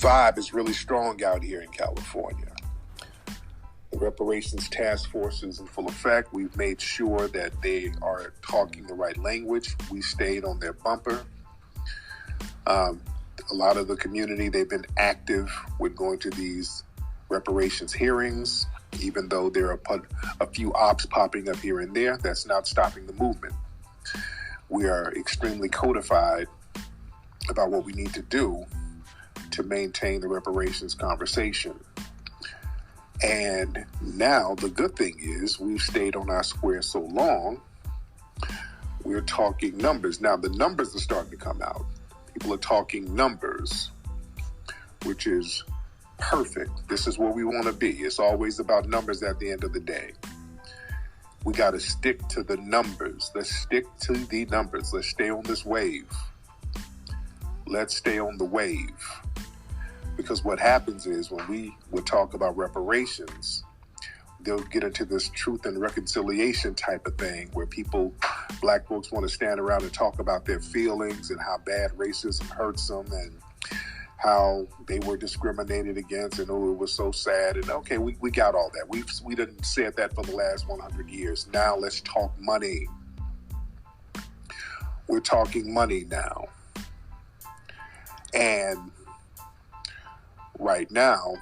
vibe is really strong out here in California. The reparations task force is in full effect. We've made sure that they are talking the right language. We stayed on their bumper. A lot of the community, they've been active with going to these reparations hearings, even though there are a few ops popping up here and there. That's not stopping the movement. We are extremely codified about what we need to do to maintain the reparations conversation. And now the good thing is we've stayed on our square so long, we're talking numbers. Now the numbers are starting to come out. People are talking numbers, which is perfect. This is where we want to be. It's always about numbers at the end of the day. We got to stick to the numbers. Let's stick to the numbers. Let's stay on this wave. Let's stay on the wave. Because what happens is when we would talk about reparations, they'll get into this truth and reconciliation type of thing where black folks want to stand around and talk about their feelings and how bad racism hurts them and how they were discriminated against and it was so sad. And okay, we got all that. We didn't said that for the last 100 years. Now let's talk money. We're talking money now. And right now,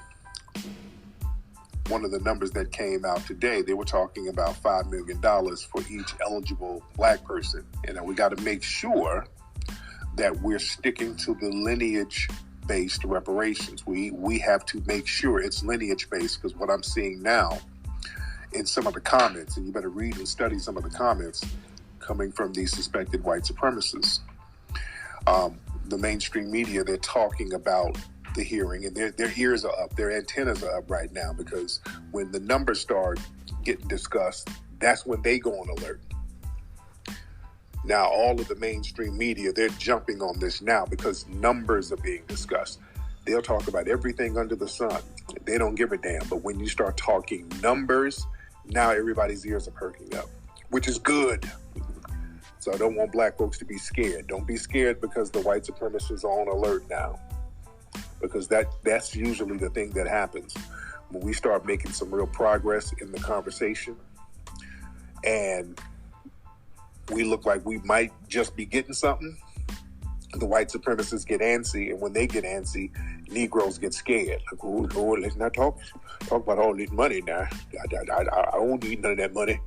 one of the numbers that came out today, they were talking about $5 million for each eligible black person. And we got to make sure that we're sticking to the lineage-based reparations. We have to make sure it's lineage-based, because what I'm seeing now in some of the comments, and you better read and study some of the comments coming from these suspected white supremacists. The mainstream media, they're talking about the hearing, and their ears are up, their antennas are up right now, because when the numbers start getting discussed, that's when they go on alert. Now, all of the mainstream media, they're jumping on this now because numbers are being discussed. They'll talk about everything under the sun. They don't give a damn. But when you start talking numbers, now everybody's ears are perking up, which is good. So I don't want black folks to be scared. Don't be scared because the white supremacists are on alert now. Because that's usually the thing that happens when we start making some real progress in the conversation and we look like we might just be getting something. The white supremacists get antsy, and when they get antsy, Negroes get scared. Like, oh Lord, let's not talk about all this money now. I don't need none of that money.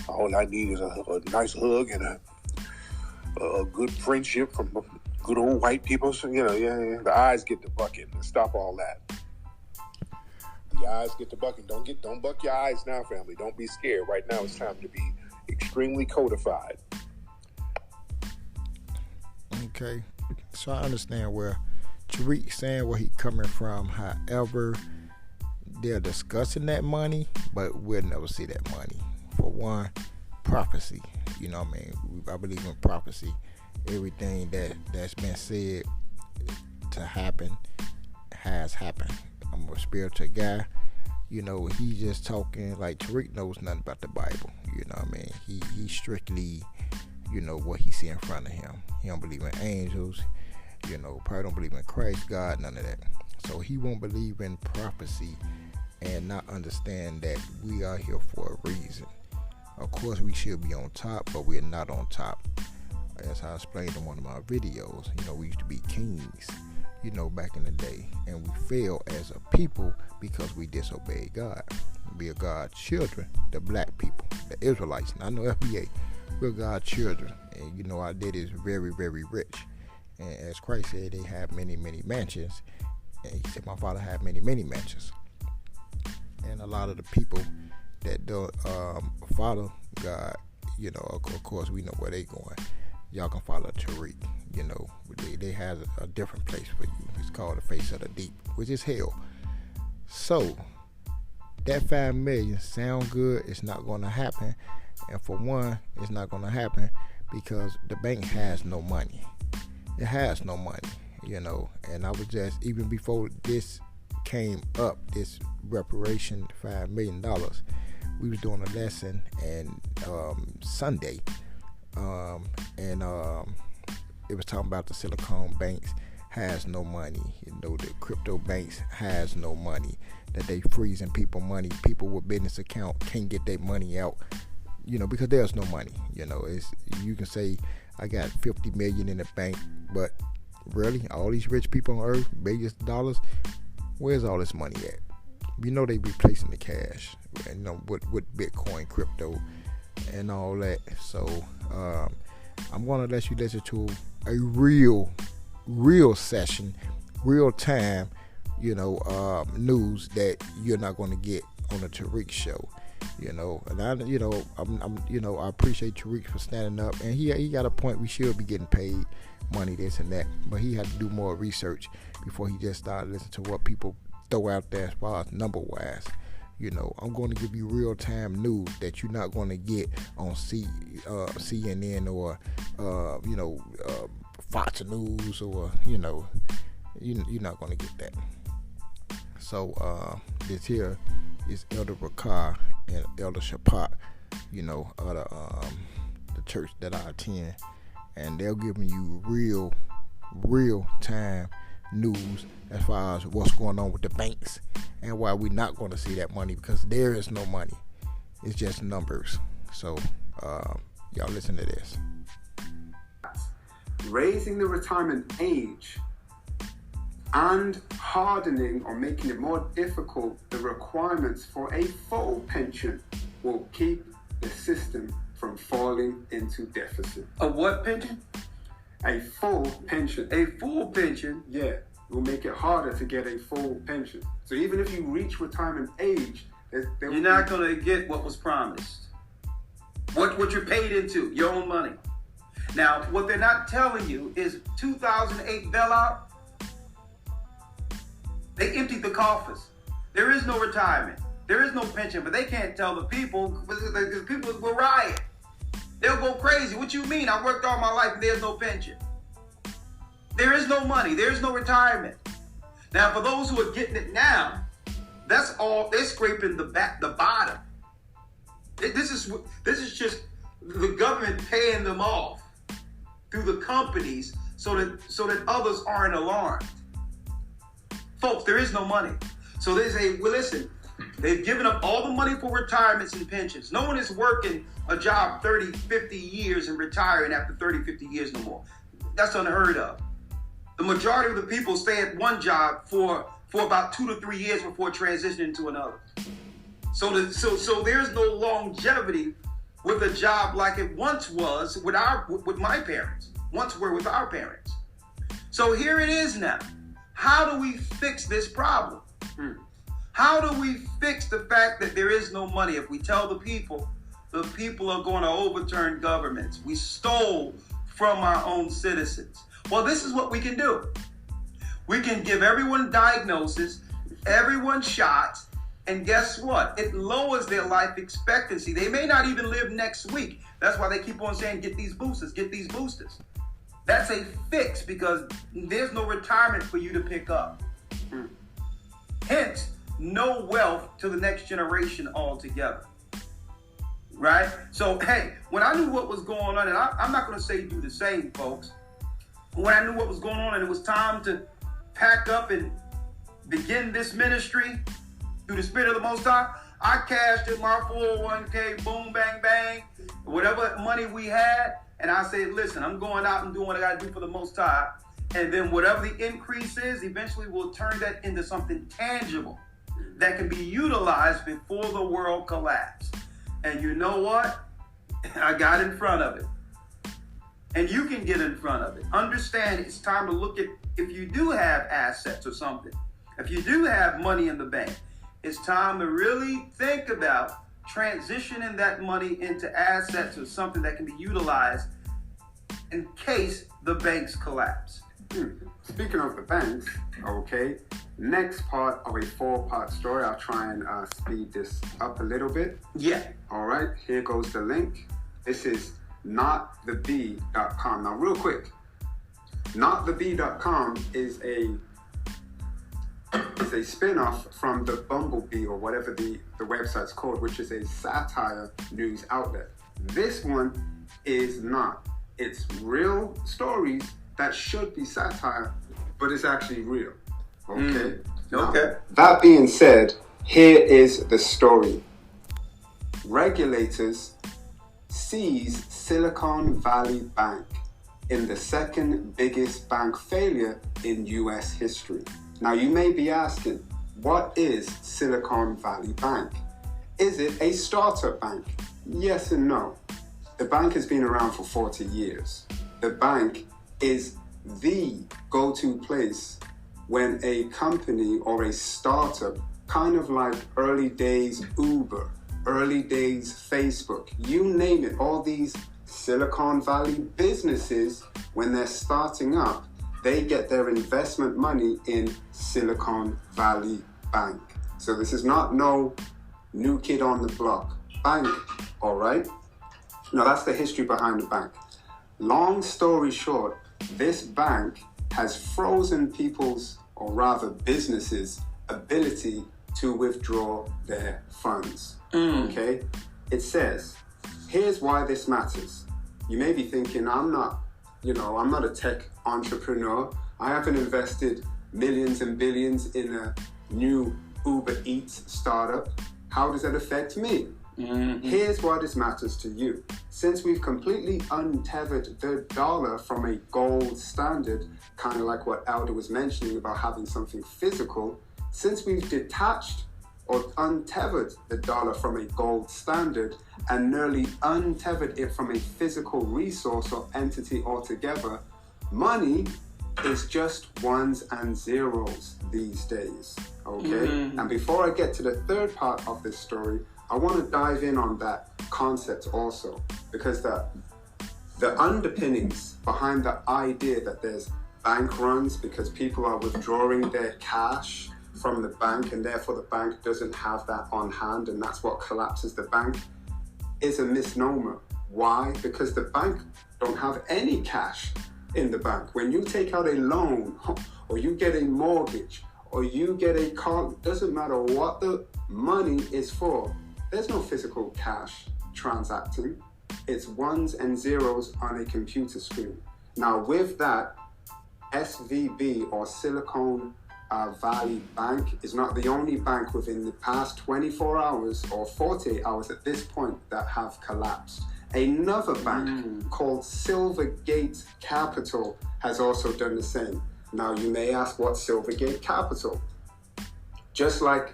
All I need is a nice hug and a good friendship from good old white people. So, the eyes get to bucking. Stop all that. The eyes get to bucking. Don't buck your eyes now, family. Don't be scared. Right now, it's time to be extremely codified. Okay, so I understand where Tariq saying where he coming from. However, they're discussing that money, but we'll never see that money. For one, prophecy. You know what I mean? I believe in prophecy. Everything that's been said to happen has happened. I'm a spiritual guy. He's just talking like Tariq knows nothing about the Bible. You know what I mean? He strictly, what he see in front of him. He don't believe in angels. Probably don't believe in Christ, God, none of that. So he won't believe in prophecy and not understand that we are here for a reason. Of course, we should be on top, but we're not on top. As I explained in one of my videos, we used to be kings, back in the day, and we failed as a people because we disobeyed God. We are God's children, the black people, the Israelites, not no FBA. We're God's children, and our daddy is very, very rich. And as Christ said, they have many, many mansions, and he said, my father had many, many mansions. And a lot of the people that don't follow God, of course, we know where they going. Y'all can follow Tariq. They have a different place for you. It's called the face of the deep, which is hell. So that $5 million sound good. It's not going to happen. And for one, it's not going to happen because the bank has no money. It has no money, And I was just, even before this came up, this reparation $5 million, we was doing a lesson and Sunday. And it was talking about the silicone banks, has no money. The crypto banks has no money. That they freezing people money. People with business account can't get their money out. Because there's no money. You can say I got 50 million in the bank, but really, all these rich people on earth, billions of dollars, where's all this money at? They replacing the cash, with Bitcoin, crypto, and all that. So I'm gonna let you listen to a real session, real time, news that you're not gonna get on the Tariq show. And I appreciate Tariq for standing up, and he got a point. We should be getting paid money, this and that, but he had to do more research before he just started listening to what people throw out there as far as number wise. I'm going to give you real time news that you're not going to get on CNN or Fox News, or you're not going to get that. So this here is Elder Rakar and Elder Shapat, of the church that I attend, and they're giving you real time news as far as what's going on with the banks and why we're not going to see that money, because there is no money. It's just numbers. So y'all listen to this. Raising the retirement age and hardening or making it more difficult the requirements for a full pension will keep the system from falling into deficit. A what pension? A full pension. A full pension? Yeah, it will make it harder to get a full pension. So even if you reach retirement age, you're not going to get what was promised. What you're paid into, your own money. Now, what they're not telling you is 2008 bailout, they emptied the coffers. There is no retirement. There is no pension, but they can't tell the people, because people will riot. They'll go crazy. What you mean? I worked all my life and there's no pension. There is no money. There's no retirement. Now, for those who are getting it now, that's all. They're scraping the bottom. This is just the government paying them off through the companies so that others aren't alarmed. Folks, there is no money. So they say, well, listen, they've given up all the money for retirements and pensions. No one is working a job 30, 50 years and retiring after 30, 50 years no more. That's unheard of. The majority of the people stay at one job for about 2 to 3 years before transitioning to another. So there's no longevity with a job like it once was with my parents. Once were with our parents. So here it is now. How do we fix this problem? How do we fix the fact that there is no money? If we tell the people are going to overturn governments. We stole from our own citizens. Well, this is what we can do. We can give everyone diagnosis, everyone shots, and guess what? It lowers their life expectancy. They may not even live next week. That's why they keep on saying, get these boosters, get these boosters. That's a fix, because there's no retirement for you to pick up. Hence, no wealth to the next generation altogether. Right? So, hey, when I knew what was going on, and I'm not going to say do the same, folks. When I knew what was going on and it was time to pack up and begin this ministry through the Spirit of the Most High, I cashed in my 401k, boom, bang, bang, whatever money we had. And I said, listen, I'm going out and doing what I got to do for the Most High. And then whatever the increase is, eventually we'll turn that into something tangible that can be utilized before the world collapses. And you know what? I got in front of it. And you can get in front of it. Understand it's time to look at, if you do have assets or something, if you do have money in the bank, it's time to really think about transitioning that money into assets or something that can be utilized in case the banks collapse. Speaking of the banks, okay, next part of a 4-part story. I'll try and speed this up a little bit. Yeah. All right, here goes the link. This is notthebee.com. Now, real quick, notthebee.com is a spin-off from the Bumblebee, or whatever the website's called, which is a satire news outlet. This one is not. It's real stories that should be satire but it's actually real. Okay? Okay. That being said, here is the story. Regulators seize Silicon Valley Bank in the second biggest bank failure in US history. Now you may be asking, what is Silicon Valley Bank? Is it a startup bank? Yes and no. The bank has been around for 40 years. The bank is the go-to place when a company or a startup, kind of like early days Uber, early days Facebook, you name it, all these Silicon Valley businesses, when they're starting up, they get their investment money in Silicon Valley Bank. So this is not no new kid on the block bank, all right? Now that's the history behind the bank. Long story short, this bank has frozen people's, or rather businesses' ability to withdraw their funds. Okay? It says, here's why this matters. You may be thinking, I'm not a tech entrepreneur. I haven't invested millions and billions in a new Uber Eats startup. How does that affect me? Here's why this matters to you. Since we've completely untethered the dollar from a gold standard, kind of like what Aldo was mentioning about having something physical, since we've detached or untethered the dollar from a gold standard and nearly untethered it from a physical resource or entity altogether, money is just ones and zeros these days, okay? And before I get to the third part of this story, I want to dive in on that concept also, because the underpinnings behind the idea that there's bank runs because people are withdrawing their cash from the bank and therefore the bank doesn't have that on hand and that's what collapses the bank is a misnomer. Why? Because the bank don't have any cash in the bank. When you take out a loan or you get a mortgage or you get a car, doesn't matter what the money is for, there's no physical cash transacting. It's ones and zeros on a computer screen. Now with that, SVB or Silicon Valley Bank is not the only bank within the past 24 hours or 48 hours at this point that have collapsed. Another bank called Silvergate Capital has also done the same. Now you may ask, what's Silvergate Capital? Just like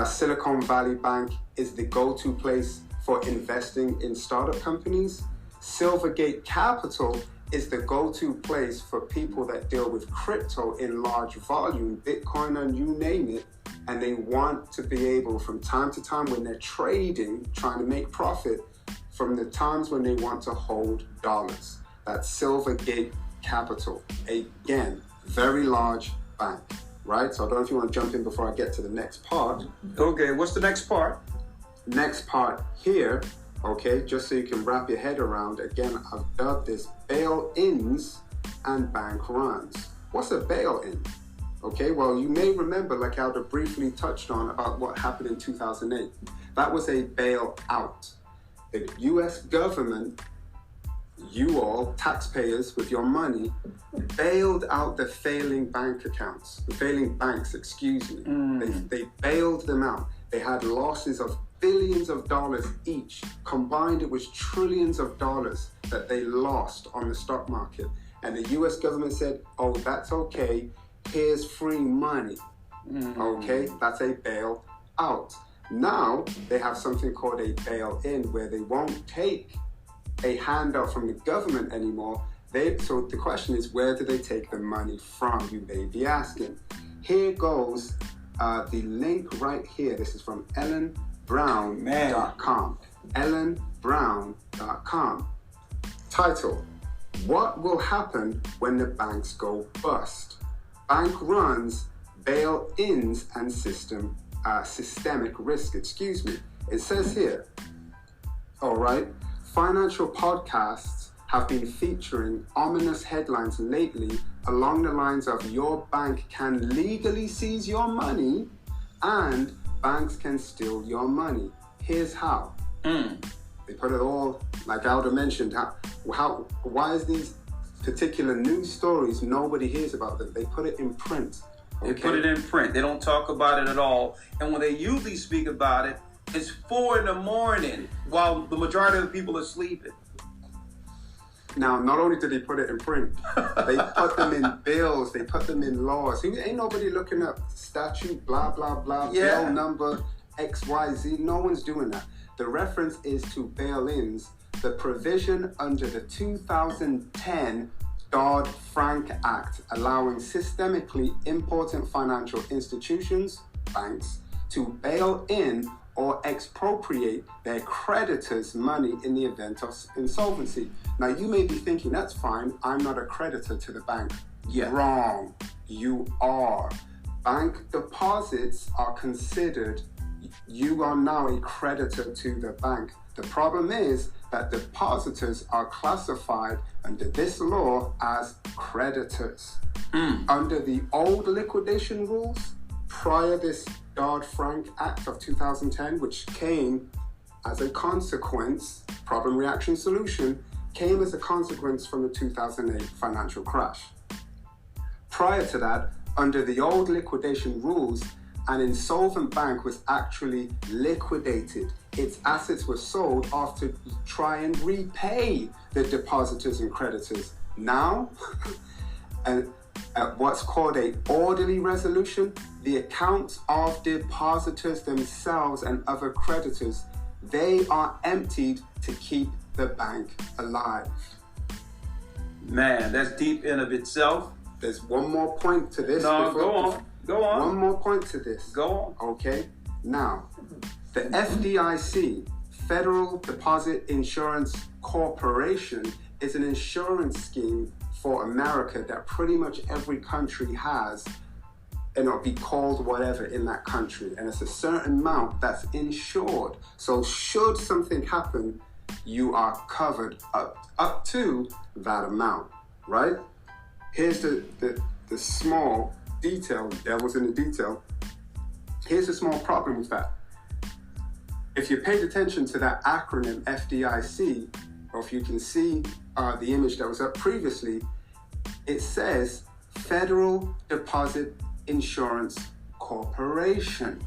Silicon Valley Bank is the go-to place for investing in startup companies, Silvergate Capital is the go-to place for people that deal with crypto in large volume, Bitcoin and you name it, and they want to be able from time to time when they're trading, trying to make profit, from the times when they want to hold dollars. That's Silvergate Capital. Again, very large bank, right? So I don't know if you want to jump in before I get to the next part. Okay, what's the next part? Next part here, okay, just so you can wrap your head around, again, I've dubbed this bail-ins and bank runs. What's a bail-in? Okay, well, you may remember, like Aldo briefly touched on, about what happened in 2008. That was a bailout. The US government, you all, taxpayers with your money, bailed out the failing bank accounts, the failing banks, excuse me. They bailed them out. They had losses of billions of dollars each. Combined, it was trillions of dollars that they lost on the stock market. And the US government said, oh, that's okay. Here's free money. Okay, that's a bail out. Now they have something called a bail-in, where they won't take a handout from the government anymore. So the question is, where do they take the money from? You may be asking. Here goes the link right here. This is from ellenbrown.com. ellenbrown.com. Title: What will happen when the banks go bust? Bank runs, bail-ins, and systemic risk, excuse me. It says here, all right, financial podcasts have been featuring ominous headlines lately along the lines of your bank can legally seize your money and banks can steal your money. Here's how. They put it all, like Aldo mentioned, why is these particular news stories, nobody hears about them. They put it in print. They put it in print. They don't talk about it at all. And when they usually speak about it, it's 4 a.m. while the majority of the people are sleeping. Now, not only did they put it in print, they put them in bills, they put them in laws. Ain't nobody looking up statute, blah, blah, blah, bill number, XYZ. No one's doing that. The reference is to bail-ins, the provision under the 2010 Dodd-Frank Act, allowing systemically important financial institutions, banks, to bail in or expropriate their creditors' money in the event of insolvency. Now, you may be thinking, that's fine, I'm not a creditor to the bank. Yeah. Wrong. You are. Bank deposits are considered, you are now a creditor to the bank. The problem is that depositors are classified under this law as creditors. Under the old liquidation rules, prior this Dodd-Frank Act of 2010, which came as a consequence, problem, reaction, solution, came as a consequence from the 2008 financial crash. Prior to that, under the old liquidation rules, an insolvent bank was actually liquidated. Its assets were sold after to try and repay the depositors and creditors. Now, what's called an orderly resolution, the accounts of depositors themselves and other creditors, they are emptied to keep the bank alive. Man, that's deep in of itself. There's one more point to this. No, go on. Go on. One more point to this. Go on. Okay. Now, the FDIC, Federal Deposit Insurance Corporation, is an insurance scheme for America that pretty much every country has, and it'll be called whatever in that country. And it's a certain amount that's insured. So should something happen, you are covered up to that amount, right? Here's the small detail, devil's in the detail. Here's a small problem with that. If you paid attention to that acronym FDIC, or if you can see the image that was up previously, it says Federal Deposit Insurance Corporation.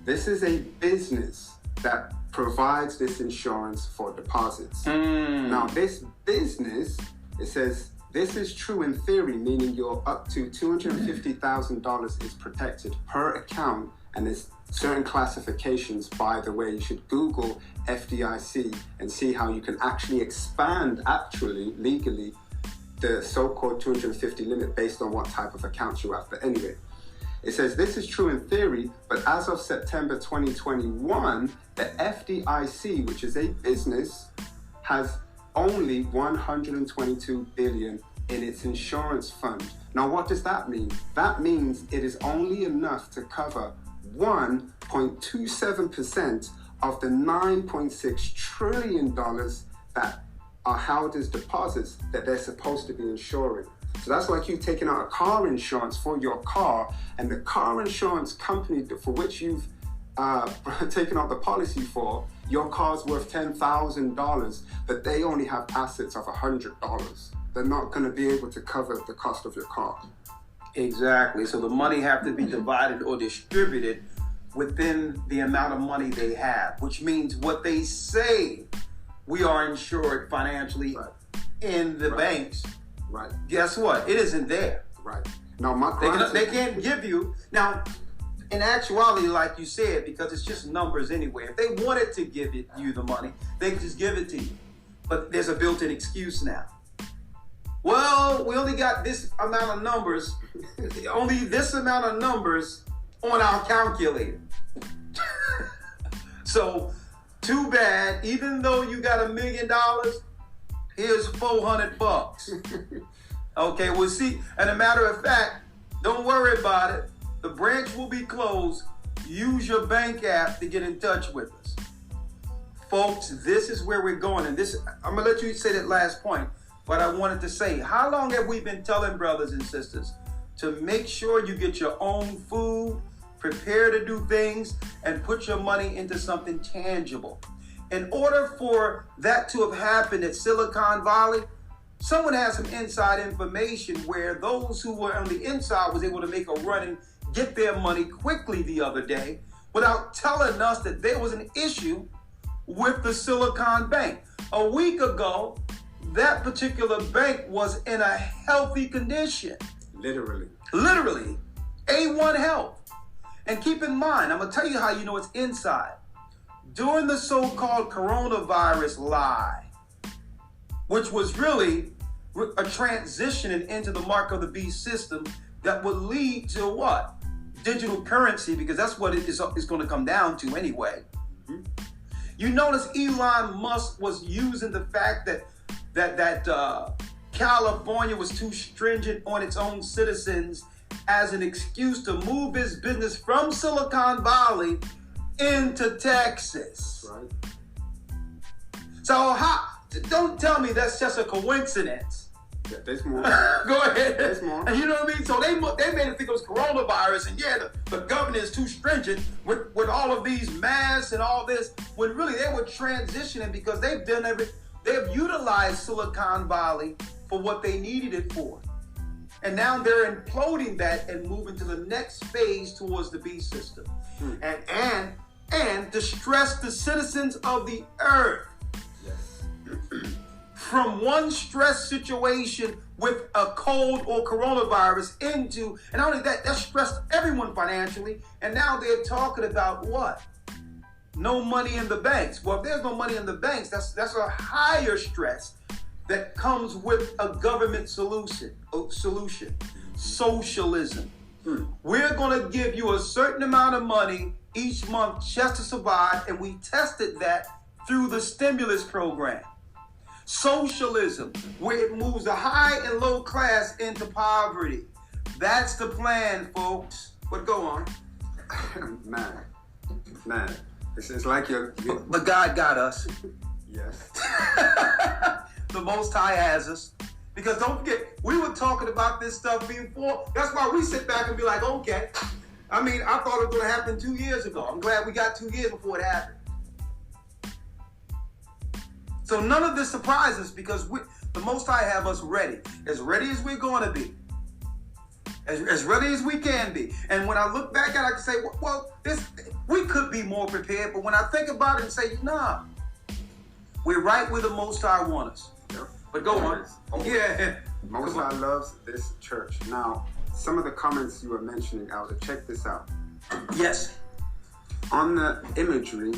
This is a business that provides this insurance for deposits. Now, this business, it says, this is true in theory, meaning you're up to $250,000 is protected per account, and there's certain classifications. By the way, you should Google FDIC and see how you can actually expand, legally, the so-called 250 limit based on what type of accounts you have. But anyway, it says this is true in theory, but as of September 2021, the FDIC, which is a business, has only $122 billion in its insurance fund. Now, what does that mean? That means it is only enough to cover 1.27% of the $9.6 trillion that are held as deposits that they're supposed to be insuring. So that's like you taking out a car insurance for your car, and the car insurance company for which you've taken out the policy for, your car's worth $10,000, but they only have assets of $100. They're not going to be able to cover the cost of your car. Exactly. So the money have to be divided or distributed within the amount of money they have, which means what they say we are insured financially in the banks. Right. Guess what? It isn't there. Right. Now, my they can't give you now. In actuality, like you said, because it's just numbers anyway. If they wanted to give you the money, they could just give it to you. But there's a built-in excuse now. Well, we only got this amount of numbers, only this amount of numbers on our calculator. So, too bad. Even though you got $1 million, here's $400. Okay, we'll see. And a matter of fact, don't worry about it. The branch will be closed. Use your bank app to get in touch with us. Folks, this is where we're going. And this, I'm going to let you say that last point. But I wanted to say, how long have we been telling brothers and sisters to make sure you get your own food, prepare to do things, and put your money into something tangible? In order for that to have happened at Silicon Valley, someone has some inside information where those who were on the inside was able to make a run and get their money quickly the other day without telling us that there was an issue with the Silicon Bank. A week ago, that particular bank was in a healthy condition. Literally. A1 health. And keep in mind, I'm going to tell you how you know it's inside. During the so-called coronavirus lie, which was really a transition into the mark of the beast system that would lead to what? Digital currency, because that's what it is going to come down to anyway. Mm-hmm. You notice Elon Musk was using the fact that California was too stringent on its own citizens as an excuse to move his business from Silicon Valley into Texas. Right. So don't tell me that's just a coincidence. Yeah, there's more. Go ahead. There's more. And you know what I mean? So they made it think it was coronavirus, and the government is too stringent with all of these masks and all this, when really they were transitioning because they've utilized Silicon Valley for what they needed it for. And now they're imploding that and moving to the next phase towards the beast system. And distress the citizens of the earth. Yes. From one stress situation with a cold or coronavirus into, and not only that stressed everyone financially, and now they're talking about what? No money in the banks. Well, if there's no money in the banks, that's a higher stress that comes with a government solution. Socialism. We're going to give you a certain amount of money each month just to survive, and we tested that through the stimulus program. Socialism, where it moves the high and low class into poverty. That's the plan, folks. But go on. Man. It's like you're... But God got us. Yes. The Most High has us. Because don't forget, we were talking about this stuff before. That's why we sit back and be like, okay. I mean, I thought it was going to happen 2 years ago. I'm glad we got 2 years before it happened. So none of this surprises because the Most High have us ready as we're going to be. As ready as we can be. And when I look back at it, I can say, well, we could be more prepared. But when I think about it and say, nah, we're right where the Most High wants us. Yep. But go on. Yeah. Most High loves this church. Now, some of the comments you were mentioning, Elder, check this out. Yes. On the imagery,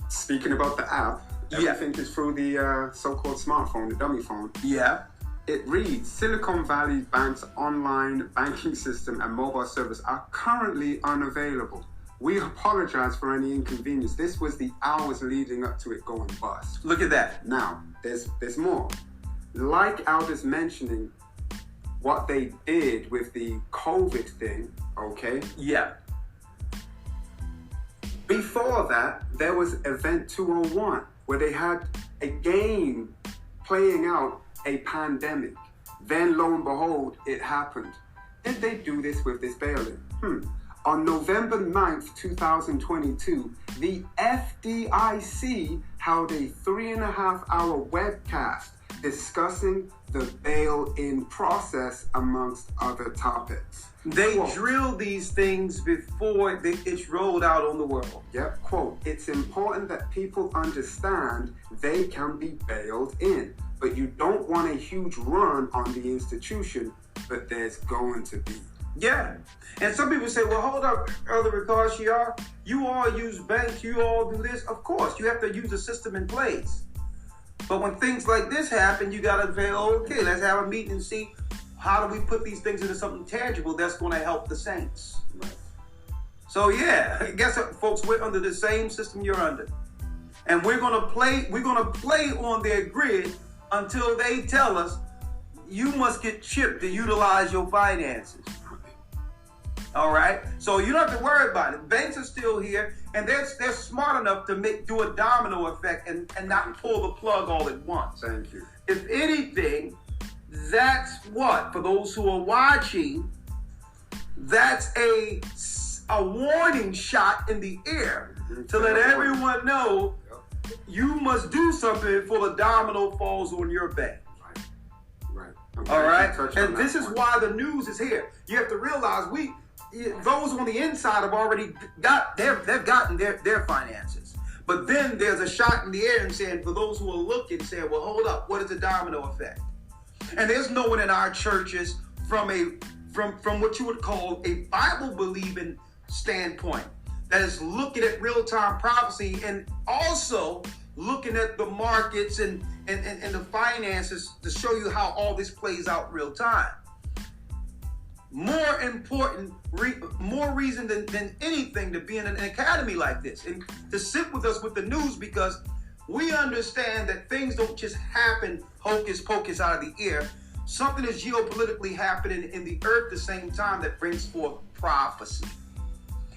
speaking about the app, everything is through the so-called smartphone, the dummy phone. Yeah. It reads, Silicon Valley Bank's online banking system and mobile service are currently unavailable. We apologize for any inconvenience. This was the hours leading up to it going bust. Look at that. Now, there's more. Like Alder's mentioning what they did with the COVID thing, okay? Yeah. Before that, there was Event 201, where they had a game playing out a pandemic. Then, lo and behold, it happened. Did they do this with this bail-in? On November 9th, 2022, the FDIC held a 3.5-hour webcast discussing the bail-in process amongst other topics. They Quote, drilled these things before it's rolled out on the world. Yep, quote, it's important that people understand they can be bailed in, but you don't want a huge run on the institution, but there's going to be. Yeah. And some people say, well, hold up, Elder Ricard, you all use banks, you all do this. Of course, you have to use a system in place. But when things like this happen, you got to say, okay, let's have a meeting and see how do we put these things into something tangible that's going to help the saints. Right. So yeah, guess what, folks, we're under the same system you're under. And we're going to play on their grid until they tell us you must get chipped to utilize your finances. All right? So you don't have to worry about it. Banks are still here, and they're smart enough to do a domino effect and not pull the plug all at once. Thank you. If anything, that's what, for those who are watching, that's a warning shot in the air to let everyone know you must do something before the domino falls on your bank. Okay, All right, touch on and that this is point. why the news is here. You have to realize those on the inside have already they've gotten their finances. But then there's a shot in the air and saying, for those who are looking, saying, well, hold up, what is the domino effect? And there's no one in our churches from what you would call a Bible believing standpoint that is looking at real time prophecy and also looking at the markets and the finances to show you how all this plays out real time. More important, more reason than anything to be in an academy like this and to sit with us with the news, because we understand that things don't just happen hocus pocus out of the air. Something is geopolitically happening in the earth at the same time that brings forth prophecy.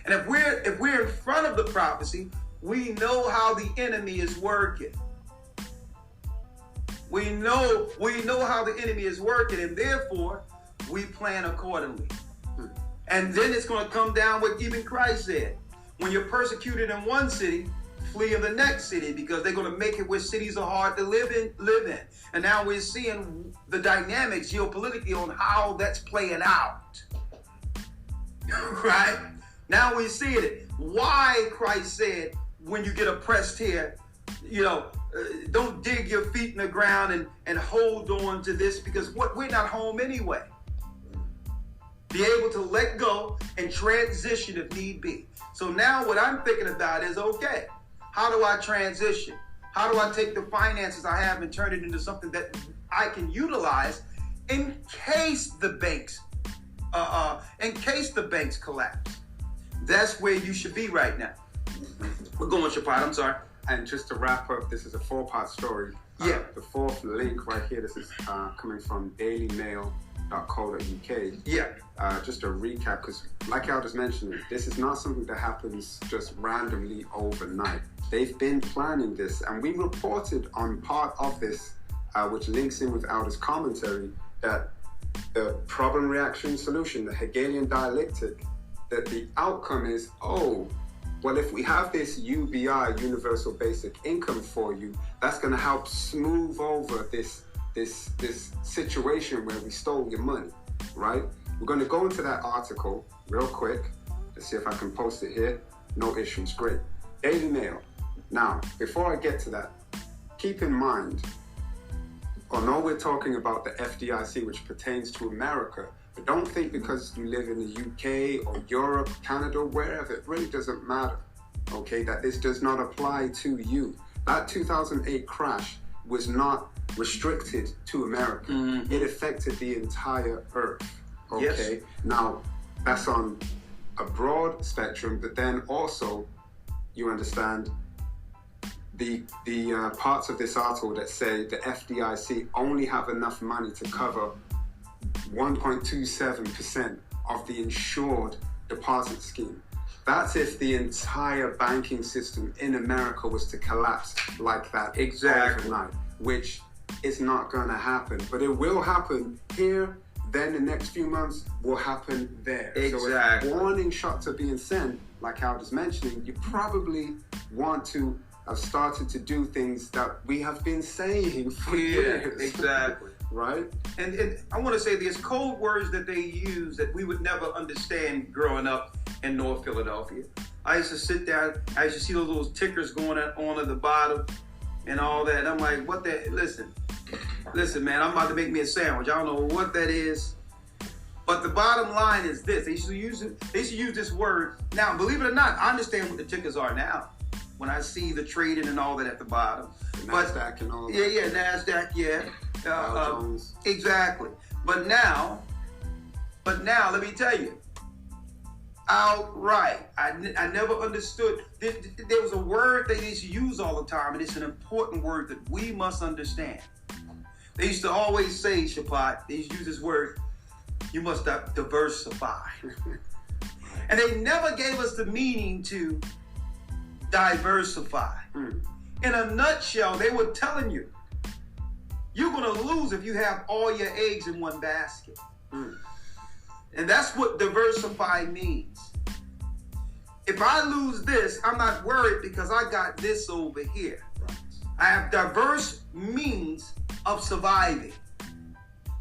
And if we're in front of the prophecy, we know how the enemy is working. We know how the enemy is working, and therefore we plan accordingly. And then it's going to come down what even Christ said. When you're persecuted in one city, flee in the next city, because they're going to make it where cities are hard to live in. And now we're seeing the dynamics geopolitically on how that's playing out. Right? Now we're seeing it. Why Christ said, when you get oppressed here, don't dig your feet in the ground and hold on to this, because we're not home anyway. Be able to let go and transition if need be. So now what I'm thinking about is, okay, how do I transition? How do I take the finances I have and turn it into something that I can utilize in case the banks collapse? That's where you should be right now. We're going, Shapad, I'm sorry. And just to wrap up, this is a 4-part story. Yeah. The fourth link right here, this is coming from dailymail.co.uk. Yeah. Just a recap, because like I was mentioning, this is not something that happens just randomly overnight. They've been planning this, and we reported on part of this, which links in with Alda's commentary, that the problem, reaction, solution, the Hegelian dialectic, that the outcome is, well, if we have this UBI, universal basic income for you, that's going to help smooth over this situation where we stole your money, right? We're going to go into that article real quick. Let's see if I can post it here. No issues, great. Daily Mail. Now, before I get to that, keep in mind, although we're talking about the FDIC, which pertains to America, but don't think because you live in the UK or Europe, Canada, wherever, it really doesn't matter, okay, that this does not apply to you. That 2008 crash was not restricted to America. Mm-hmm. It affected the entire earth, okay? Yes. Now, that's on a broad spectrum, but then also, you understand, the parts of this article that say the FDIC only have enough money to cover 1.27% of the insured deposit scheme. That's if the entire banking system in America was to collapse like that overnight, which is not going to happen. But it will happen here, then the next few months will happen there. Exactly. So if warning shots are being sent, like I was mentioning, you probably want to have started to do things that we have been saying for years. Exactly. Right? And I want to say there's code words that they use that we would never understand growing up in North Philadelphia. I used to sit down, I used to see those little tickers going on at the bottom and all that. And I'm like, what the, listen, man, I'm about to make me a sandwich. I don't know what that is. But the bottom line is this. They used to use this word. Now, believe it or not, I understand what the tickers are now. When I see the trading and all that at the bottom. NASDAQ and all that. Yeah, NASDAQ, yeah. Exactly. But now, let me tell you, outright, I never understood. There was a word they used to use all the time, and it's an important word that we must understand. They used to always say, Shapat, they used to use this word, you must diversify. And they never gave us the meaning to diversify. In a nutshell, they were telling you, you're going to lose if you have all your eggs in one basket. And that's what diversify means. If I lose this, I'm not worried because I got this over here. Right. I have diverse means of surviving.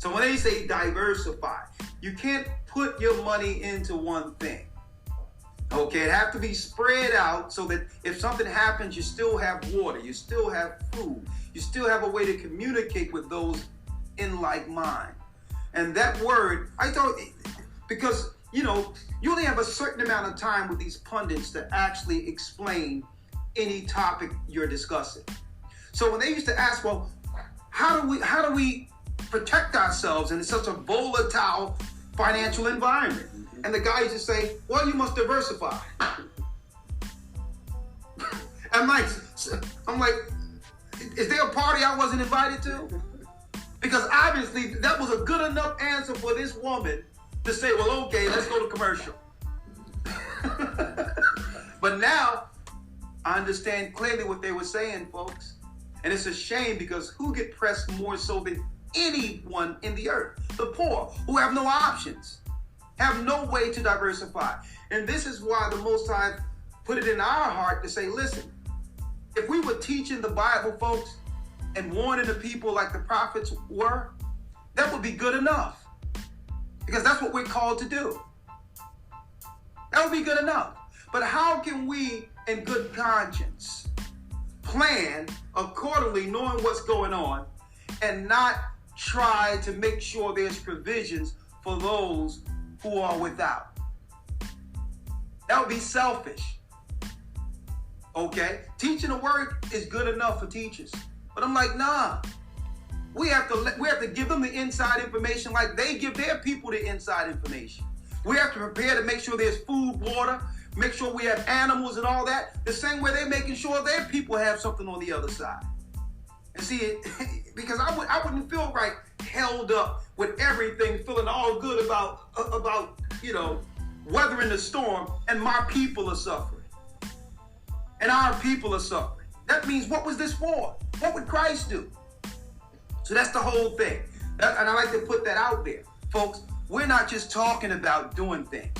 So when they say diversify, you can't put your money into one thing. Okay, it have to be spread out so that if something happens, you still have water, you still have food, you still have a way to communicate with those in like mind. And that word, I thought, because, you only have a certain amount of time with these pundits to actually explain any topic you're discussing. So when they used to ask, well, how do we protect ourselves in such a volatile financial environment? And the guy used to say, well, you must diversify. I'm like, is there a party I wasn't invited to? Because obviously that was a good enough answer for this woman to say, well, okay, let's go to commercial. But now I understand clearly what they were saying, folks. And it's a shame because who get pressed more so than anyone in the earth? The poor, who have no options, have no way to diversify. And this is why the Most High put it in our heart to say, listen, if we were teaching the Bible, folks, and warning the people like the prophets were, that would be good enough. Because that's what we're called to do. That would be good enough. But how can we, in good conscience, plan accordingly, knowing what's going on, and not try to make sure there's provisions for those who are without? That would be selfish. Okay? Teaching the word is good enough for teachers. But I'm like, nah. We have to give them the inside information like they give their people the inside information. We have to prepare to make sure there's food, water, make sure we have animals and all that, the same way they're making sure their people have something on the other side. And see, because I wouldn't feel right held up with everything, feeling all good about weathering the storm, and my people are suffering. And our people are suffering. That means, what was this for? What would Christ do? So that's the whole thing. And I like to put that out there. Folks, we're not just talking about doing things.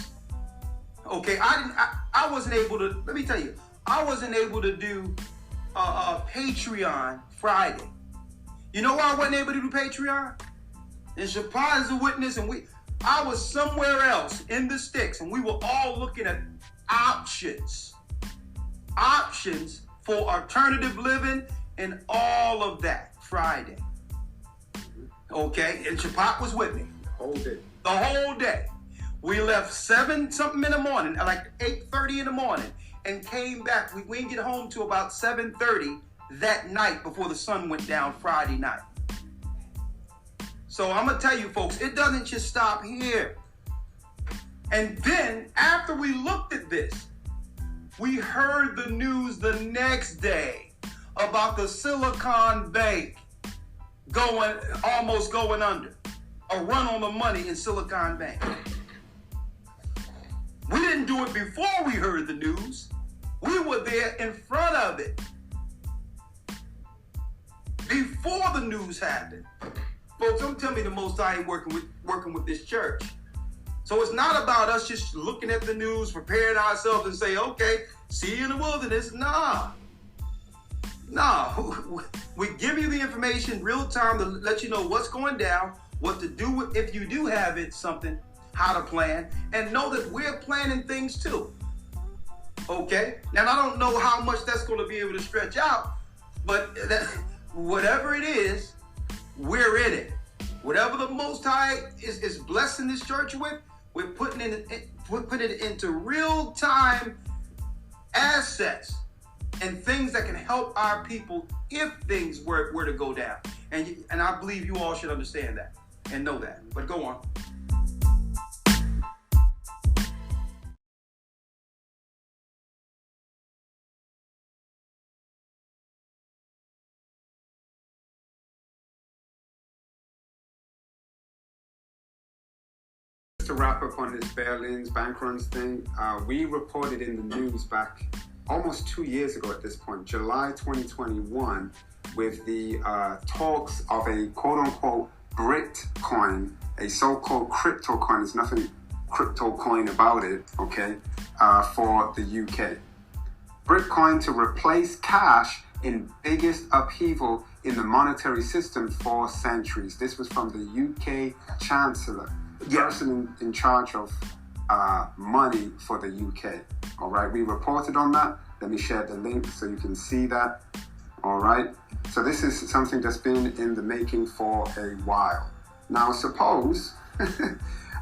Okay, I wasn't able to, let me tell you, I wasn't able to do a Patreon Friday. You know why I wasn't able to do Patreon? And Shapar is a witness, and I was somewhere else in the sticks, and we were all looking at options for alternative living and all of that Friday. Okay, and Shapar was with me. The whole day. We left 7-something in the morning, like 8:30 in the morning, and came back. We didn't get home till about 7:30 that night before the sun went down Friday night. So I'm going to tell you, folks, it doesn't just stop here. And then, after we looked at this, we heard the news the next day about the Silicon Bank almost going under. A run on the money in Silicon Bank. We didn't do it before we heard the news. We were there in front of it. Before the news happened. Folks, don't tell me the Most High ain't working with this church. So it's not about us just looking at the news, preparing ourselves and say, okay, see you in the wilderness. Nah. We give you the information real time to let you know what's going down, what to do with, if you do have it, something, how to plan, and know that we're planning things too. Okay? Now, I don't know how much that's going to be able to stretch out, but whatever it is, we're in it. Whatever the Most High is blessing this church with, we're putting it into real-time assets and things that can help our people if things were to go down. And I believe you all should understand that and know that. But go on. To wrap up on this bail-ins, bank runs thing, we reported in the news back almost 2 years ago at this point, July 2021, with the talks of a quote-unquote Britcoin, a so-called crypto coin. There's nothing crypto coin about it, okay, for the UK. Britcoin to replace cash in biggest upheaval in the monetary system for centuries. This was from the UK Chancellor, the person in charge of money for the UK. All right, we reported on that. Let me share the link so you can see that. All right, so this is something that's been in the making for a while. Now, suppose, a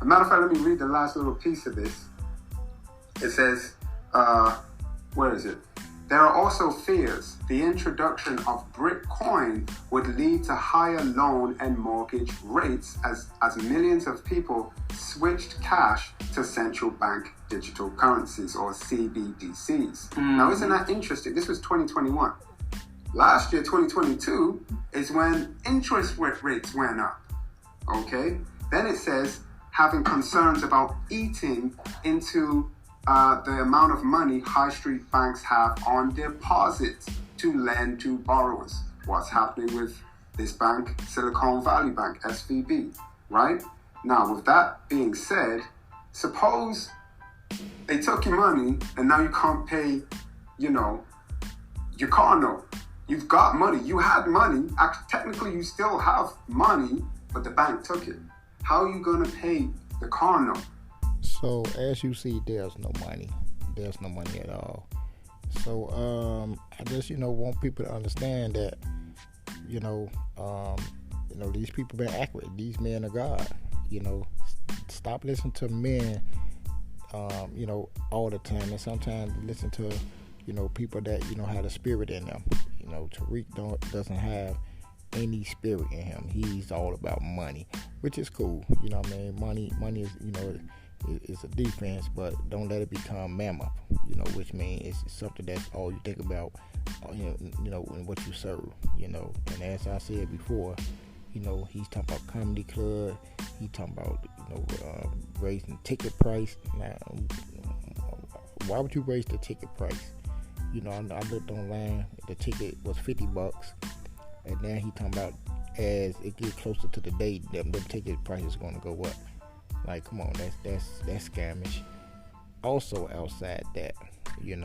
matter of fact, let me read the last little piece of this. It says, where is it? There are also fears the introduction of Bitcoin would lead to higher loan and mortgage rates as millions of people switched cash to central bank digital currencies or CBDCs. Mm-hmm. Now, isn't that interesting? This was 2021. Last year, 2022, is when interest rates went up. Okay? Then it says having concerns about eating into the amount of money high street banks have on deposits to lend to borrowers. What's happening with this bank, Silicon Valley Bank, SVB, right? Now, with that being said, suppose they took your money and now you can't pay, your car note. You've got money. You had money. Technically, you still have money, but the bank took it. How are you going to pay the car note? So as you see, there's no money. There's no money at all. So I just want people to understand that these people been accurate. These men of God. Stop listening to men. All the time, and sometimes listen to people that have the spirit in them. Tariq doesn't have any spirit in him. He's all about money, which is cool. Money is it's a defense, but don't let it become mammoth, which means it's something that's all you think about, in what you serve, and as I said before, he's talking about comedy club, he's talking about, raising ticket price. Now, why would you raise the ticket price? I looked online, the ticket was $50, and now he talking about as it gets closer to the date, them ticket price is going to go up. Like, come on, that's scamish. Also, outside that, like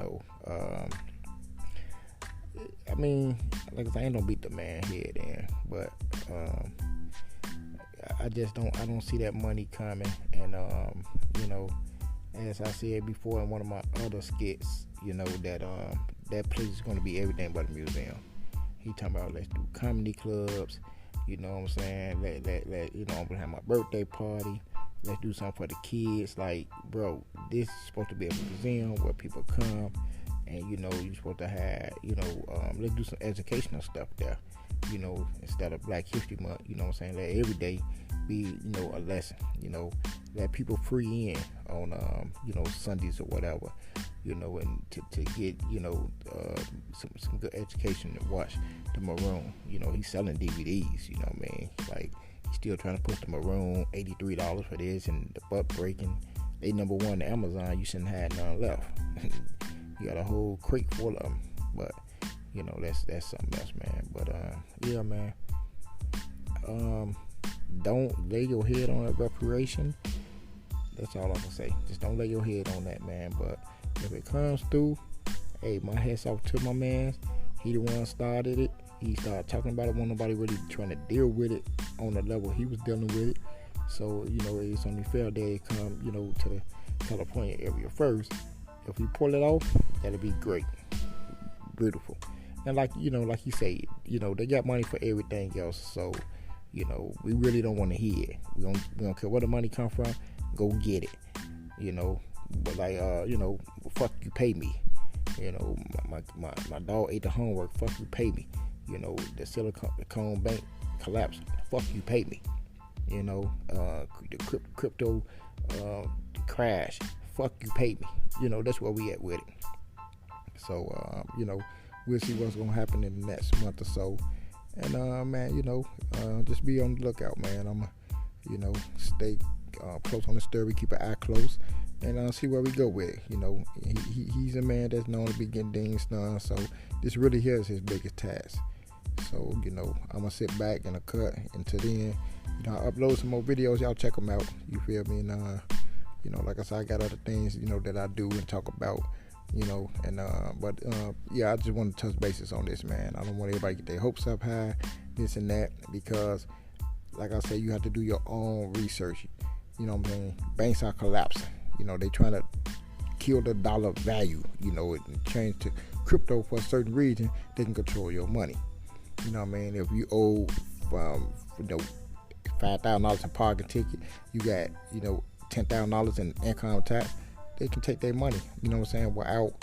I said, I ain't gonna beat the man head in, but I don't see that money coming. And as I said before in one of my other skits, that place is gonna be everything but a museum. He talking about let's do comedy clubs. You know what I'm saying? I'm gonna have my birthday party. Let's do something for the kids. Like, bro, this is supposed to be a museum where people come, and you're supposed to have, let's do some educational stuff there. Instead of Black History Month, let every day be, a lesson. Let people free in on, Sundays or whatever. And to get, some good education to watch the Maroon. He's selling DVDs. Like. Still trying to push the Maroon, $83 for this, and the butt breaking. They number one to Amazon. You shouldn't have none left. You got a whole crate full of them. But that's something else, man. But yeah, man. Don't lay your head on that reparation. That's all I can say. Just don't lay your head on that, man. But if it comes through, hey, my hat's off to my man. He the one started it. He started talking about it when nobody really trying to deal with it on the level he was dealing with it. So, it's only fair that it come, to the California area first. If we pull it off, that'll be great. Beautiful. And like you say, they got money for everything else. So, we really don't want to hear it. We don't care where the money come from. Go get it. But like, fuck you, pay me. My dog ate the homework. Fuck you, pay me. The Silicon Bank collapsed. Fuck you, pay me. The crypto crash. Fuck you, pay me. That's where we at with it. So, we'll see what's gonna happen in the next month or so. And man, just be on the lookout, man. I'm stay close on the story, keep an eye close, and see where we go with it. He's a man that's known to be getting things done. So this really here is his biggest task. So, I'm going to sit back and cut. Until then, I upload some more videos. Y'all check them out. You feel me? And, like I said, I got other things, that I do and talk about. Yeah, I just want to touch bases on this, man. I don't want everybody to get their hopes up high, this and that, because like I say, you have to do your own research. You know what I mean? Banks are collapsing. They trying to kill the dollar value, and change to crypto for a certain reason. They can control your money. You know what I mean? If you owe $5,000 in parking ticket, you got $10,000 in income tax, they can take their money. You know what I'm saying? Without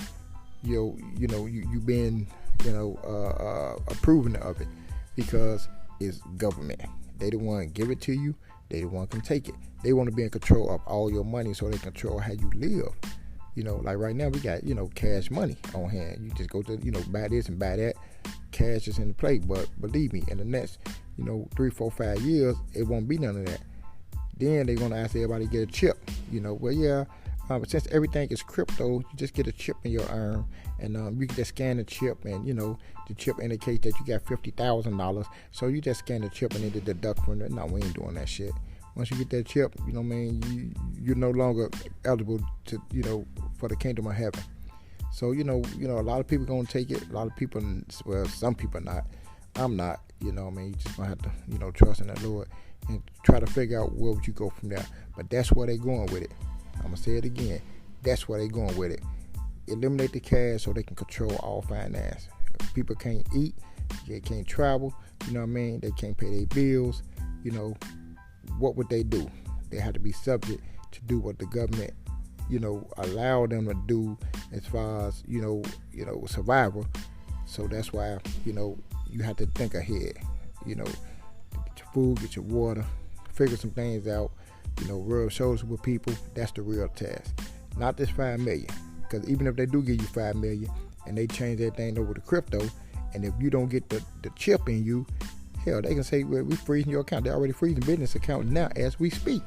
you being approving of it, because it's government. They the one give it to you. They the one can take it. They want to be in control of all your money, so they control how you live. Like right now we got cash money on hand. You just go to buy this and buy that. Cash is in the plate, but believe me, in the next 3, 4, 5 years, it won't be none of that. Then they're gonna ask everybody to get a chip. Since everything is crypto, you just get a chip in your arm, and you can just scan the chip, and the chip indicates that you got $50,000. So you just scan the chip and it deduct from it. No, we ain't doing that shit. Once you get that chip, you're no longer eligible to for the kingdom of heaven. So a lot of people gonna take it. A lot of people, well, some people not. I'm not. You just gonna have to trust in the Lord and try to figure out where would you go from there. But that's where they going with it. I'm gonna say it again. That's where they going with it. Eliminate the cash so they can control all finance. People can't eat, they can't travel. They can't pay their bills. What would they do? They have to be subject to do what the government, allow them to do as far as survival. So that's why you have to think ahead. Get your food, get your water, figure some things out. Rub shoulders with people. That's the real task. Not this $5 million. Because even if they do give you $5 million and they change that thing over to crypto, and if you don't get the chip in you, hell, they can say, well, we're freezing your account. They're already freezing business account now as we speak.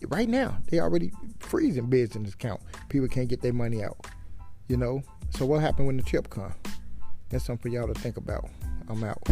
Right now, they already freezing business account. People can't get their money out. So what happened when the chip comes? That's something for y'all to think about. I'm out.